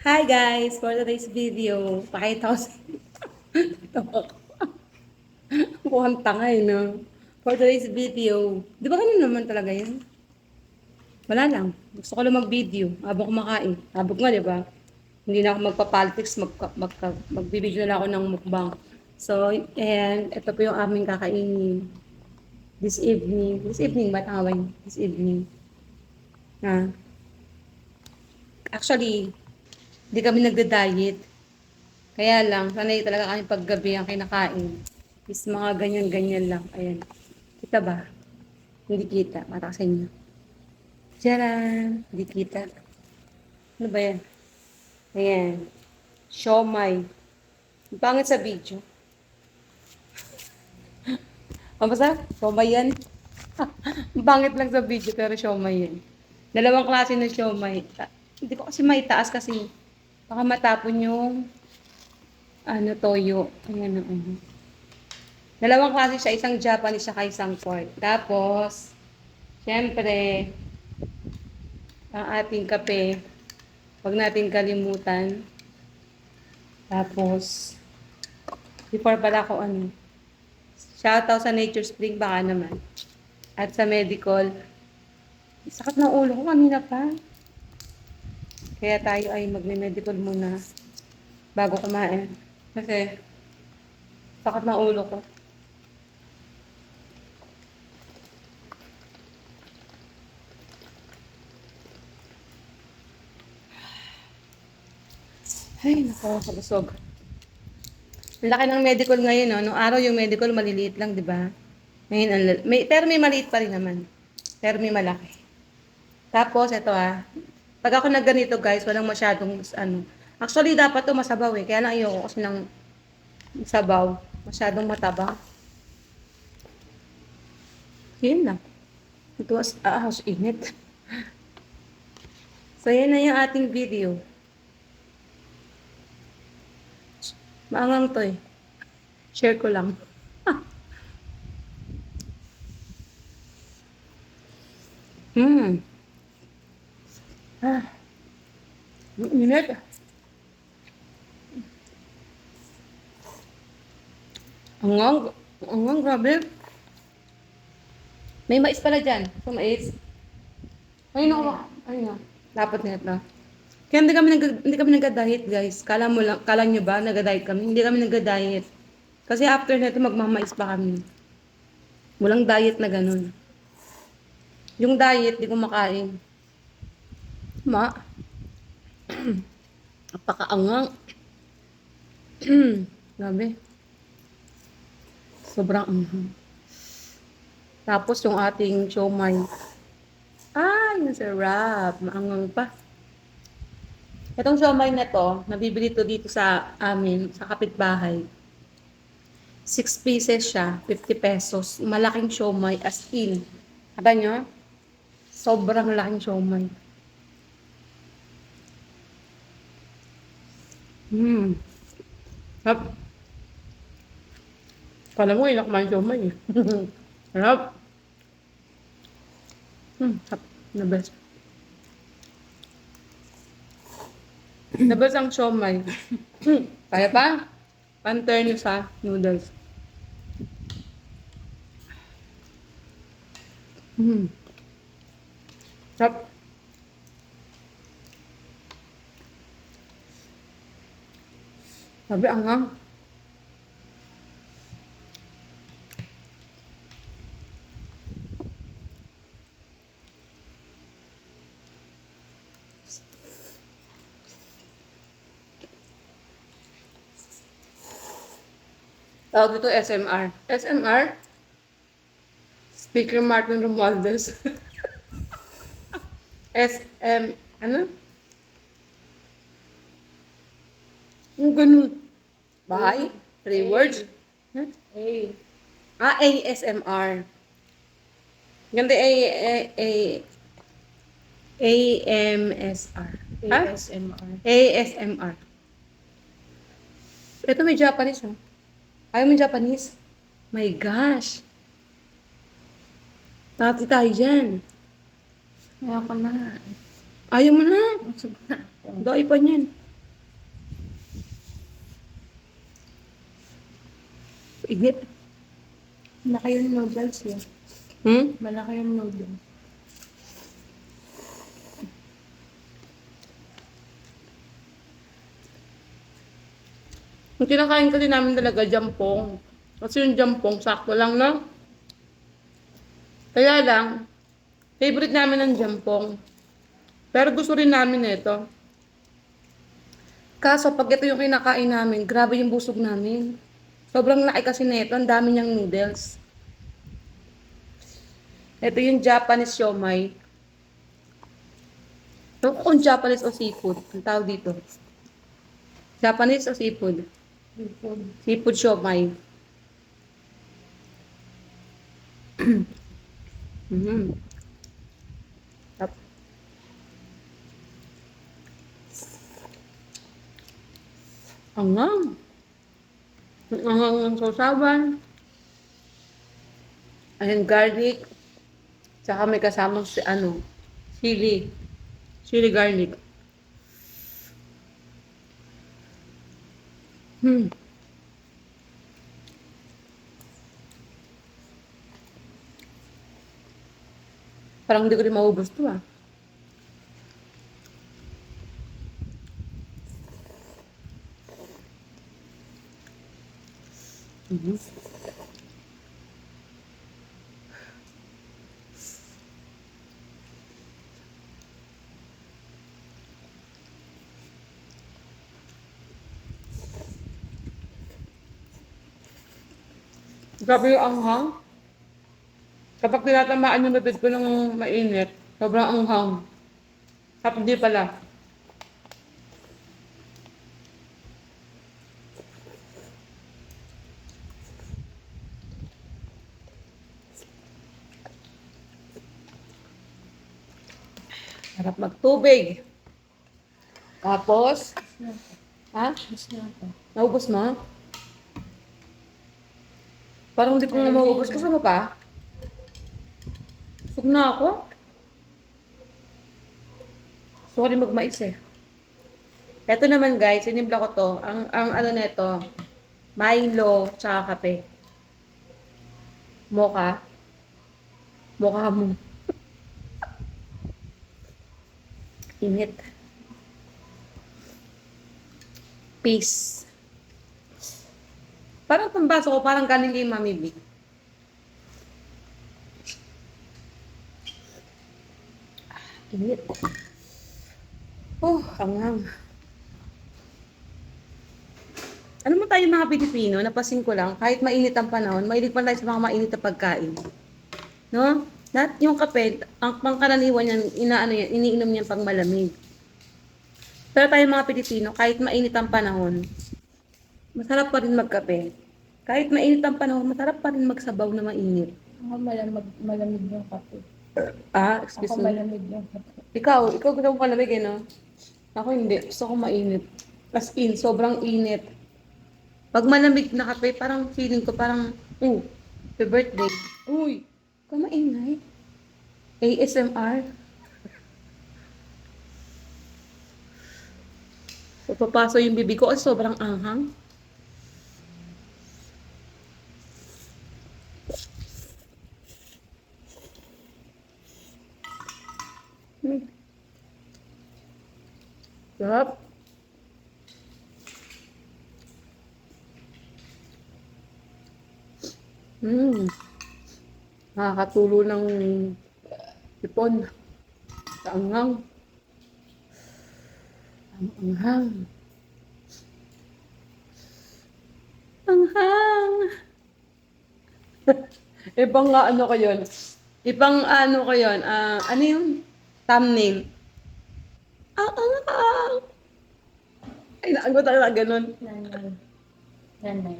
Hi guys! For today's video, pakita ko sa tawa ko. Mukhang tanga no? For today's video, di ba ganun naman talaga yan? Wala lang. Gusto ko lang mag-video habang kumakain. Habang nga, di ba? Hindi na ako magpa-politics, magbibideo na lang ako ng mukbang. So, and ito po yung aming kakainin this evening. This evening ba tawag? This evening. Ah, actually, hindi kami nagda-diet. Kaya lang, sanay talaga kami paggabi ang kinakain. Is mga ganyan-ganyan lang. Ayan. Kita ba? Hindi kita. Mata sa inyo. Tcharan! Hindi kita. Ano ba yan? Ayan. Siomay. Ang pangit sa video. Ang basta? Siomay yan. Ang pangit lang sa video pero siomay yan. Dalawang klase ng siomay. Hindi ko kasi maitaas kasi baka matapon yung toyo. Ayan o. Dalawang klase siya, isang Japanese at isang pork. Tapos, syempre, ang ating kape, huwag natin kalimutan. Tapos, before pala ko shoutout sa Nature Spring, baka naman. At sa medical, sakit ng ulo ko kanina pa. Kaya tayo ay magne-medical muna bago kumain. Kasi, sakit ng ulo ko. Ay, nakakabusog. Ang laki ng medical ngayon, no? Noong araw yung medical maliliit lang, di ba? Ngayon, pero may maliit pa rin naman. Pero may malaki. Tapos, ito pag ako nagganito guys, walang masyadong, actually dapat to masabaw kaya lang ayoko kasi ng sabaw. Masyadong mataba. Yun lang. It was, init. So, yan na yung ating video. Maangang to Share ko lang. Ang init. Angang, grabe. May mais pala dyan. Ito mais. Ayun ako. Ayun na. Dapat nito. Kaya hindi kami nagda-diet, guys. Kala nyo ba nagda-diet kami? Hindi kami nagda-diet. Kasi after nito magmamais pa kami. Walang diet na ganun. Yung diet, di ko makain. Napakaangang. Grabe. Sobrang anghang. Tapos yung ating siomai. Ay, nasarap. Maangang pa. Itong siomai na to, nabibili to dito sa amin, sa kapitbahay. 6 pieces siya, 50 pesos. Malaking siomai, as in. Kata nyo? Sobrang laking siomai. Harap. Kala mo, inak man siomai. Harap. Harap. The best. The best ang siomai. Kaya pa? Pan-turn nyo sa noodles. Harap. Sabi, angang. Tawag dito SMR. SMR? Speaker Martin Romualdez. Ano? Yung ganun. Bahay? 3 words? Huh? ASMR. Ganda AMSR. ASMR. ASMR. Ito may Japanese, Ayaw mo Japanese? My gosh. Tati tayo dyan. Ayaw ko na. Ayaw mo na. Dahil pa niyan. Igit. Malaki yung noodles yun. Malaki yung noodles. Yung kinakain kasi namin talaga jampong. Kasi yung jampong, sakto lang, no? Kaya lang, favorite namin ang jampong. Pero gusto rin namin ito. Kaso pag ito yung kinakain namin, grabe yung busog namin. Sobrang laki kasi nito, ang dami niyang noodles. Ito yung Japanese siomai. Ito kung Japanese o seafood, ang tawag dito. Japanese o seafood? Seafood. Seafood siomai. Mhm. Tap- Angang. Ang angang ng sausawan. Ayan, garlic. Tsaka may kasamang chili. Chili garlic. Hmm. Parang hindi ko rin maubos to ah. Mhm. Grabe yung anghang. Kapag tinatamaan yung bibig ko ng mainit, sobrang anghang. Tapos di pala. Harap magtubig. Tapos, ha? Mas na ako. Naubos mo? Parang hindi ko nga maubos. Gusto mo pa? Busog na ako. Sorry magmais eh. Ito naman guys, sinimpla ko to. Ang ano nito, Milo, tsaka kape. Mocha. Mocha mo. Init. Peace. Parang pambaso ko, parang galing kay Mami B. Init. Anghang. Ano mo tayo mga Pilipino, napasin ko lang, kahit mainit ang panahon, mahilig pa tayo sa mga mainit na pagkain. No? Lahat yung kape, ang pangkaraniwan yan, iniinom niyan pang malamig. Pero tayo mga Pilipino, kahit mainit ang panahon, masarap pa rin magkape. Kahit mainit ang panahon, masarap pa rin magsabaw na mainit. Ako malamig yung kape. Excuse Ako me. malamig yung kape. Ikaw gusto mo malamig eh, no? Ako hindi. Gusto ko mainit. As in, sobrang init. Pag malamig na kape, parang feeling ko parang, happy birthday. Uy, kamaingay. ASMR. So, papaso yung bibig ko kasi sobrang anghang. Hmm. Sarap. Nakakatulo ng ipon. Sa anghang. Ang anghang. Anghang. Ibang ano ko yun. Ibang ano ko yun. Ano yung thumbnail? Ang anghang. Ay, naagot talaga ganun. Nanay. Nanay.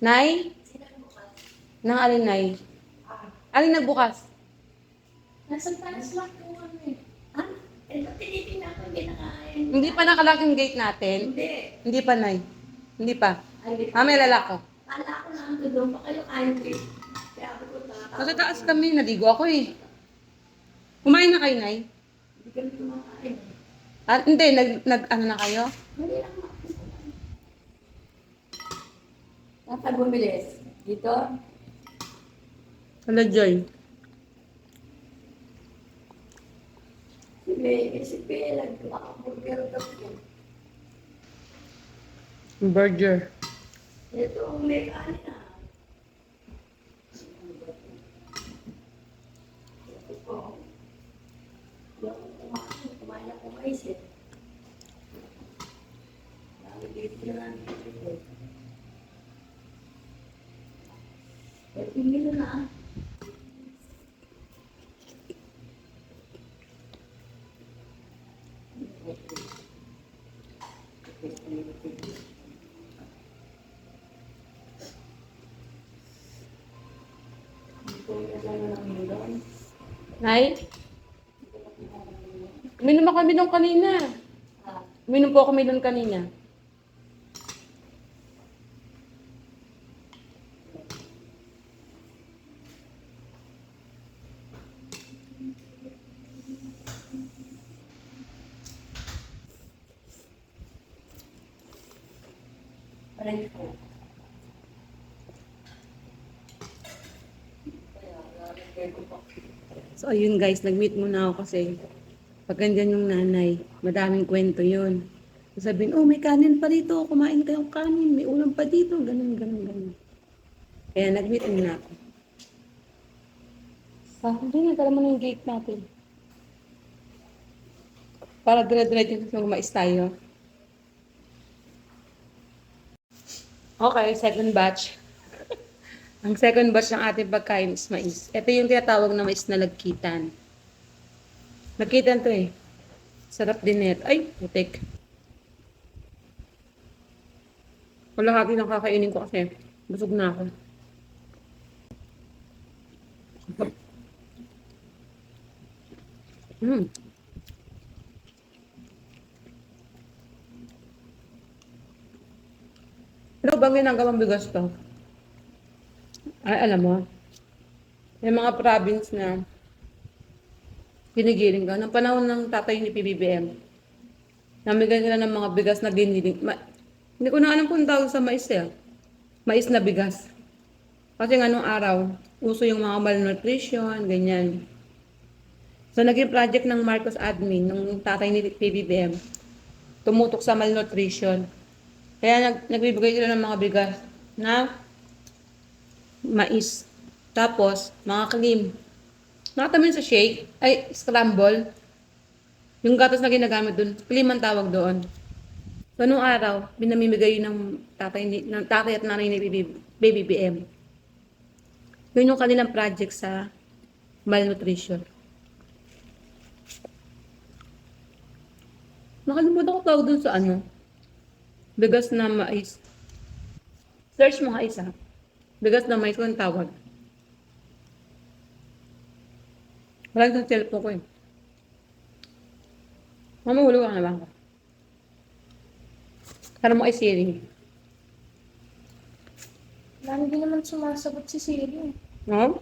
Nay? Nang alin, Nay? Alin nagbukas? Nasa taas lang po kami. Ah? Eh, tinitingnan ko kinakain. Hindi pa nakalaking gate natin? Hindi. Hindi pa, Nay. Hindi pa. Hindi pa. May lalako. Kala ko lang doon pa kayo kain ko. Kaya ako po Sa taas kami, naligo ako eh. Kumain na kayo, Nay? Hindi kami kumakain. Hindi, ano na kayo? Mali lang ako. Saan ka bumili? Dito? Hala, Joy. Si Bea, nagkakaburger daw yan. Burger. Ito ang may kanin na. Ito po. Yung kumain ako mais eh. Dami dito na lang dito. Eh, tingin na ah. Nay? Uminom ako kami nung kanina. Uminom po kami nung kanina. Aray ko. So, ayun guys, nag-meet muna ako kasi pag ganyan yung nanay, madaming kwento yun. Sabihin, oh, may kanin pa dito, kumain kayong kanin, may ulam pa dito, ganun, ganun, ganun. Kaya nag-meet muna ako. Hindi na, tala mo na yung gate natin. Para dire-diretso yung mais tayo. Okay, second batch. Ang second batch ng ating pagkain is mais. Ito yung tinatawag na mais na lagkitan. Lagkitan to eh. Sarap din ito. Ay, putik. Wala hati ng kakainin ko kasi busog na ako. Mm. Pero bang ginagawang bigas to? Ay, alam mo, may mga province na ginigiling ka. Nang panahon ng tatay ni PBBM, namigay nila ng mga bigas na giniling. Hindi ko na alam kung tawag sa mais eh. Mais na bigas. Kasi nga nung araw, uso yung mga malnutrition, ganyan. So, naging project ng Marcos admin, ng tatay ni PBBM, tumutok sa malnutrition. Kaya nagbibigay sila ng mga bigas na mais. Tapos, mga cream. Nakatamin sa shake, ay, scramble. Yung gatas na ginagamit dun, cream ang tawag doon. So, nung araw, binamimigay ng tatay at nanay ni BBM. Yun yung kanilang project sa malnutrition. Nakalimutan ko tawag dun sa ano. Bigas na mais. Search mo nga isa. Bigas na mais ko ang tawag. Wala sa cellphone ko eh. Mamahuli ka na ba ako? Para mo ay Siri. Lagi din naman sumasagot si Siri. No?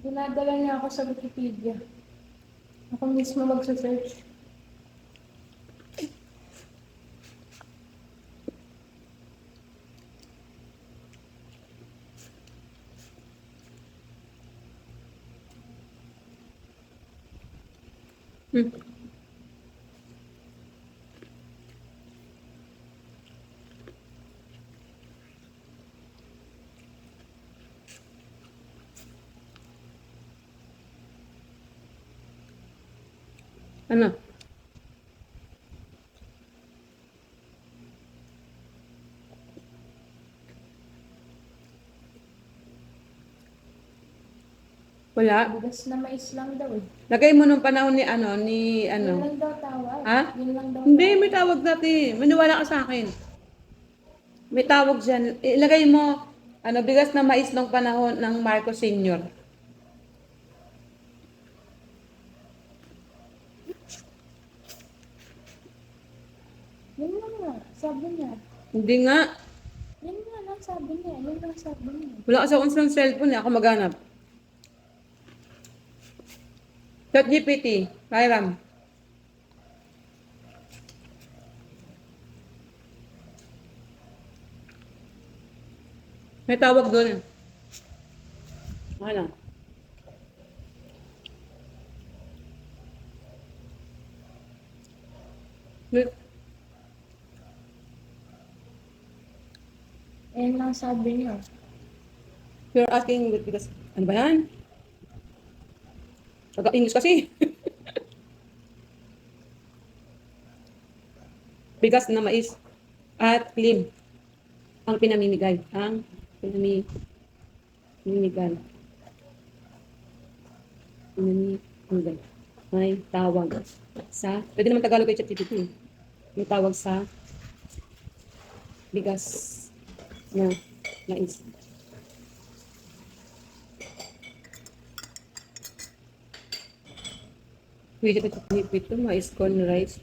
Dinadala niya ako sa Wikipedia. Ako mismo magsa-search. Hmm. Ano? Wala. Bigas na mais lang daw eh. Lagay mo nung panahon ni Yun ano. lang daw tawag. Ha? Yun lang daw Hindi, tawag. may tawag dati. Maniwala ka sa akin. May tawag dyan. Ilagay mo, bigas na mais nung panahon ng Marcos Senior. Yun lang nga. Sabi niya. Hindi nga. Yun nga lang sabi niya. Yun lang sabi niya. Wala kasi akong ng cellphone eh. Ako maghanap. ChatGPT. Hiram. May tawag doon eh. Ano? May- Ayun lang sabi niyo. You're asking because, ano ba yan? Taga-English kasi. Bigas na mais at lim ang pinamimigay. Ang pinamimigay. Pinamimigay. May tawag sa, pwede naman Tagalog kay ChatGPT. May tawag sa bigas na mais. Pwede ito ito, mais corn rice.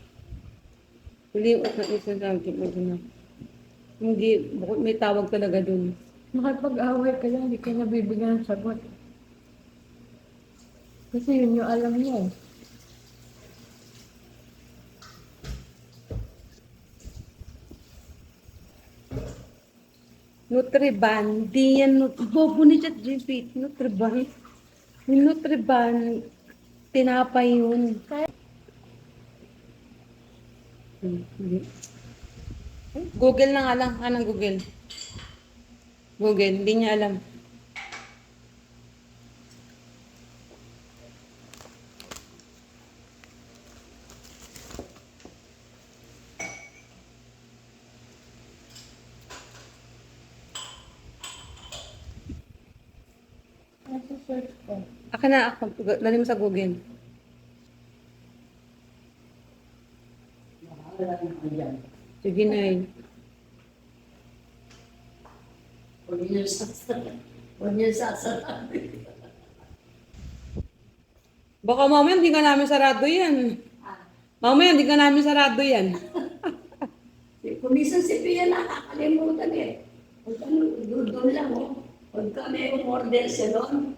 Hindi, na isa sabi mo na. Hindi, bukod may tawag talaga dun. Makipag-away ka lang, hindi ka nabibigyan ng sagot. Kasi yun yung alam niya eh. Nutriban, di yan, bobo ni ChatGPT, Nutriban. Yung Nutriban, tinapay yun. Hindi. Google na nga lang, anong Google? Google, hindi niya alam. Nasa search ko. Aka na ako, dali mo sa Google. Sige na yun. Huwag niyo sasabi. Huwag niyo sasabi. Baka mamaya hindi ka namin sarado yan. Mamaya hindi ka namin sarado yan. Kung minsan si Pia nakakalimutan eh. Huwag ka doon lang oh. Huwag ka may umorder siya doon.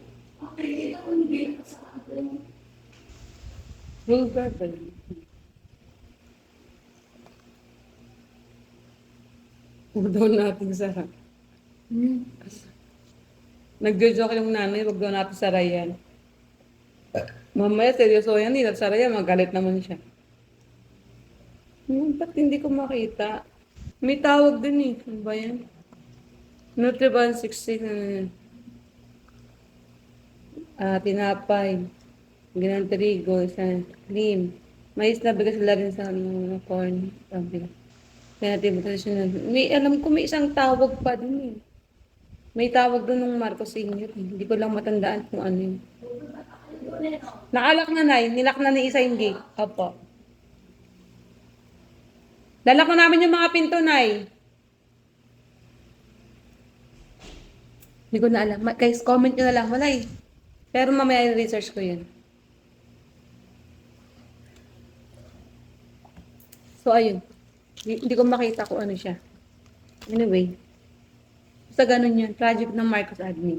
Okay, kita ko hindi nakasarado. Google ba? Huwag daw natin sara. Nagjo-joke yung nanay, huwag daw natin sara yan. Mamaya, seryoso yan, hindi nagsara yan, magalit naman siya. Ba't hindi ko makita? May tawag din eh. Ano ba yan? Nutriban 60. Tinapay. Ginang trigo. Cream. Mais na bigas sila rin sa corn. Kaya natin traditional. May, alam ko may isang tawag pa din eh. May tawag doon ng Marcos Senior. Hindi ko lang matandaan kung ano yun. Nakalak na na nilak na ni isa yung gate. Opo. Dala ko namin yung mga pinto, Nay. Hindi ko na alam. Guys, comment nyo na lang. Wala eh. Pero mamaya research ko yun. So, ayun. Hindi ko makita kung ano siya. Anyway. Basta ganun yun. Project ng Marcos Admin.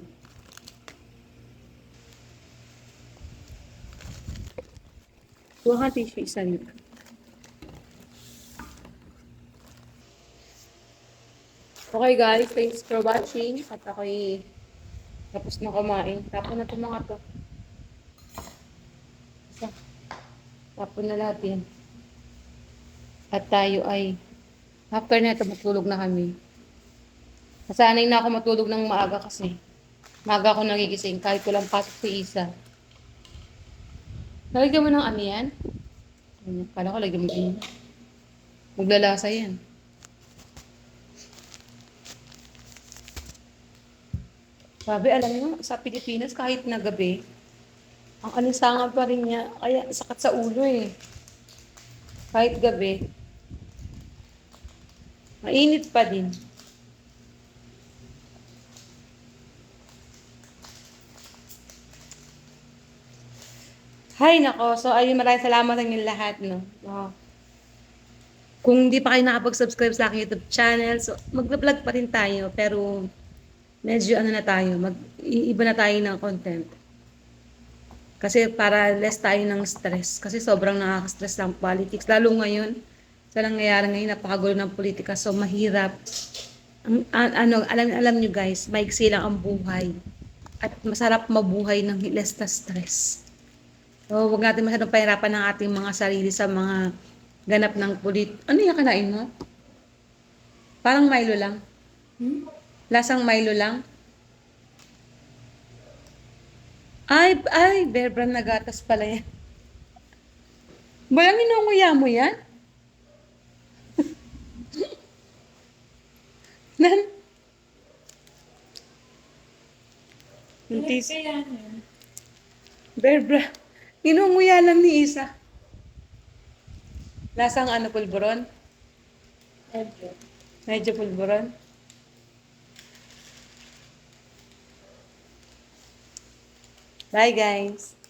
Kuha ka tissue isa nito. Okay guys, thanks for watching. At ako'y tapos na kumain. Tapon na ito mga to. Isa. Tapon na lahat yan. At tayo ay, after na ito, matulog na kami. Nasanay na ako matulog ng maaga kasi. Maaga ako nagigising kahit ko lang pasok si Isa. Lalagyan mo ng ano yan? Kala ko lagyan mo din. Maglalasa yan. Sabi, alam mo, sa Pilipinas, kahit na gabi, ang alisangan pa rin niya, kaya sakit sa ulo eh. Kahit gabi, mainit pa din. Hay nako, so ayun, maraming salamat sa inyong lahat, no? Oh. Kung hindi pa kayo nakapag-subscribe sa aking YouTube channel, so mag-vlog pa rin tayo, pero medyo ano na tayo, iba na tayo ng content. Kasi para less tayo ng stress. Kasi sobrang nakaka-stress ng politics. Lalo ngayon, sa nangyayari ngayon, napakagulo ng politika. So mahirap. Alam nyo guys, maiksi lang ang buhay. At masarap mabuhay ng less na stress. So, huwag natin masyadong pahirapan ng ating mga sarili sa mga ganap ng Ano yung kanain mo? Parang Milo lang. Lasang Milo lang. Ay, Bear Brand na gatas pala yan. Balang inunguya mo yan? Nan? Yung tis- Kaya niya. Bear Brand. Inunguya lang ni Isa. Lasang pulburon? Medyo. Medyo pulburon? Bye guys!